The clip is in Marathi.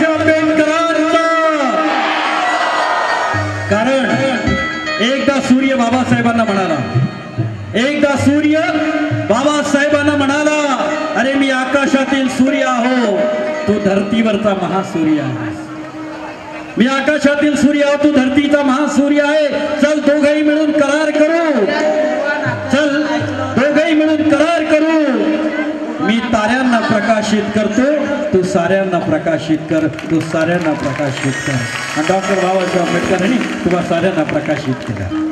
बाबासाहेब आंबेडकरांचा। कारण एकदा सूर्य बाबासाहेबांना म्हणाला, एकदा सूर्य बाबासाहेबांना म्हणाला, अरे मी आकाशातील सूर्य आहो, तू धरतीवरचा महासूर्य आहे। मी आकाशातील सूर्य आहो, तू धरतीचा महासूर्य आहे। चल दोघेही मिळून करार करू, चल दोघेही मिळून करार करू। मी ताऱ्यांना प्रकाशित करतो, तू साऱ्यांना प्रकाशित कर, तू साऱ्यांना प्रकाशित कर। आणि डॉक्टर बाबासाहेब आंबेडकरांनी तुम्हा साऱ्यांना प्रकाशित केलं।